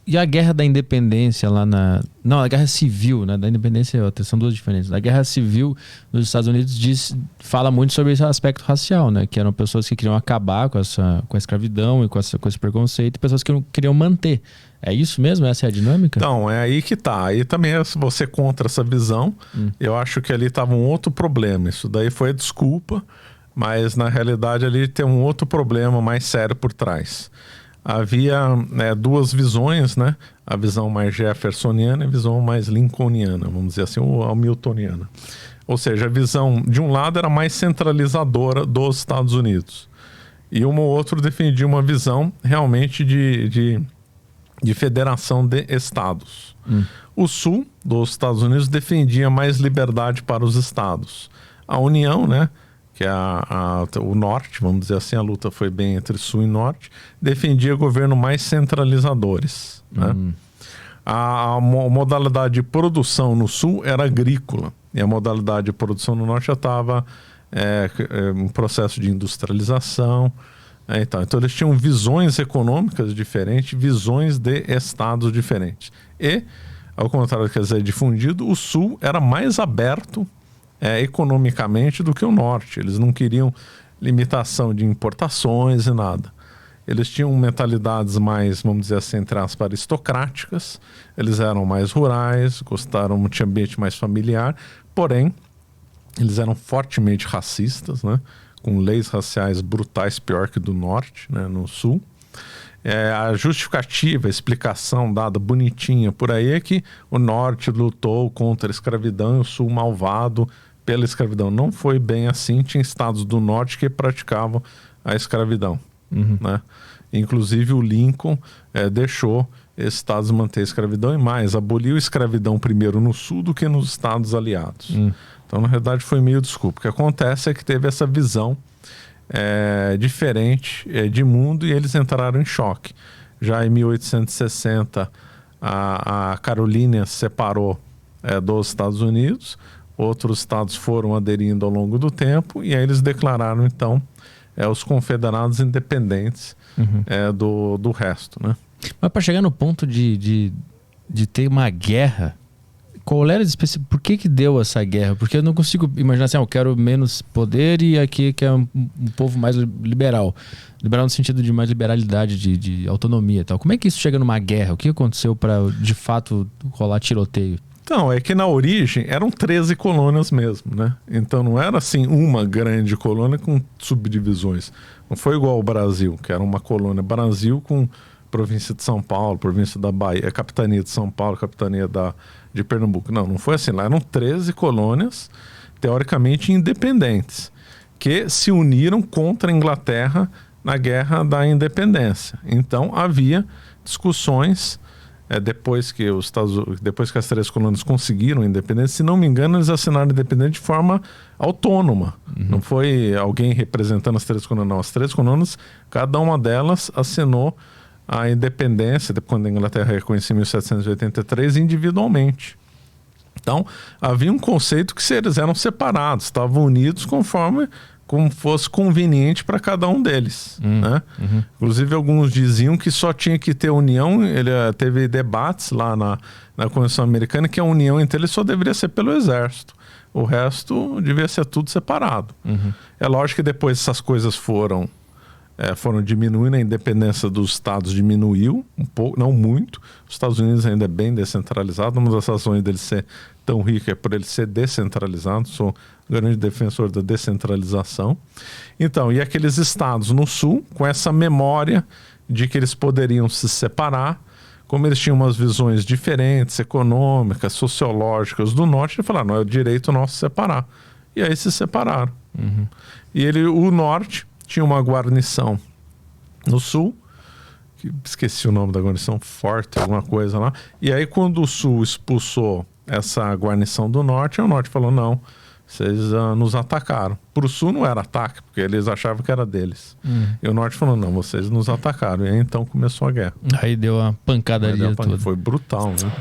E a Guerra da Independência lá na... Não, a Guerra Civil, né? Da Independência é outra, são duas diferentes. A Guerra Civil nos Estados Unidos fala muito sobre esse aspecto racial, né? Que eram pessoas que queriam acabar com a escravidão e com esse preconceito, e pessoas que não queriam manter. É isso mesmo? Essa é a dinâmica? Então, é aí que tá. Aí também, se você contra essa visão, eu acho que ali estava um outro problema. Isso daí foi a desculpa, mas na realidade ali tem um outro problema mais sério por trás. Havia duas visões, né? A visão mais jeffersoniana e a visão mais lincolniana, vamos dizer assim, ou hamiltoniana. Ou seja, a visão de um lado era mais centralizadora dos Estados Unidos. E um ou outro defendia uma visão realmente de federação de estados. O sul dos Estados Unidos defendia mais liberdade para os estados. A União, né, que é o norte, vamos dizer assim, a luta foi bem entre sul e norte, defendia governo mais centralizadores. Né? A modalidade de produção no sul era agrícola, e a modalidade de produção no norte já estava em processo de industrialização. Então eles tinham visões econômicas diferentes, visões de estados diferentes. E, ao contrário do que quer dizer difundido, o sul era mais aberto economicamente do que o norte. Eles não queriam limitação de importações e nada. Eles tinham mentalidades mais, vamos dizer assim, entre aspas, aristocráticas. Eles eram mais rurais, gostaram de ambiente mais familiar, porém, eles eram fortemente racistas, né? Com leis raciais brutais, pior que do norte, né, no sul. A justificativa, a explicação dada bonitinha por aí é que o norte lutou contra a escravidão e o sul malvado pela escravidão. Não foi bem assim, tinha estados do norte que praticavam a escravidão. Né? Inclusive o Lincoln deixou esses estados manter a escravidão e mais, aboliu a escravidão primeiro no sul do que nos estados aliados. Então, na verdade, foi meio desculpa. O que acontece é que teve essa visão diferente de mundo e eles entraram em choque. Já em 1860, a Carolina se separou dos Estados Unidos, outros estados foram aderindo ao longo do tempo e aí eles declararam, então, os confederados independentes do resto. Né? Mas para chegar no ponto de ter uma guerra, qual era específico? Por que deu essa guerra? Porque eu não consigo imaginar assim, eu quero menos poder e aqui que é um povo mais liberal. Liberal no sentido de mais liberalidade, de autonomia e tal. Como é que isso chega numa guerra? O que aconteceu para, de fato, rolar tiroteio? Então, é que na origem eram 13 colônias mesmo, né? Então não era assim uma grande colônia com subdivisões. Não foi igual ao Brasil, que era uma colônia Brasil com província de São Paulo, província da Bahia, capitania de São Paulo, capitania de Pernambuco. Não foi assim. Lá eram 13 colônias, teoricamente independentes, que se uniram contra a Inglaterra na Guerra da Independência. Então havia discussões depois que as 13 colônias conseguiram a independência. Se não me engano, eles assinaram a independência de forma autônoma. Não foi alguém representando as 13 colônias, não. As 13 colônias, cada uma delas assinou a independência, quando a Inglaterra reconheceu em 1783, individualmente. Então, havia um conceito que eles eram separados, estavam unidos conforme como fosse conveniente para cada um deles. Né? Inclusive, alguns diziam que só tinha que ter união. Teve debates lá na Convenção Americana que a união entre eles só deveria ser pelo exército. O resto devia ser tudo separado. É lógico que depois essas coisas foram diminuindo, a independência dos estados diminuiu um pouco, não muito. Os Estados Unidos ainda é bem descentralizado. Uma das razões dele ser tão rico é por ele ser descentralizado. Sou um grande defensor da descentralização. Então, e aqueles estados no sul, com essa memória de que eles poderiam se separar, como eles tinham umas visões diferentes, econômicas, sociológicas do norte, eles falaram, não, é o direito nosso separar. E aí se separaram. E o norte tinha uma guarnição no sul, que esqueci o nome da guarnição, Forte, alguma coisa lá. E aí quando o sul expulsou essa guarnição do norte, o norte falou, não, vocês nos atacaram. Para o sul não era ataque, porque eles achavam que era deles. E o norte falou, não, vocês nos atacaram. E aí então começou a guerra. Aí deu uma pancadaria toda. Foi brutal, né?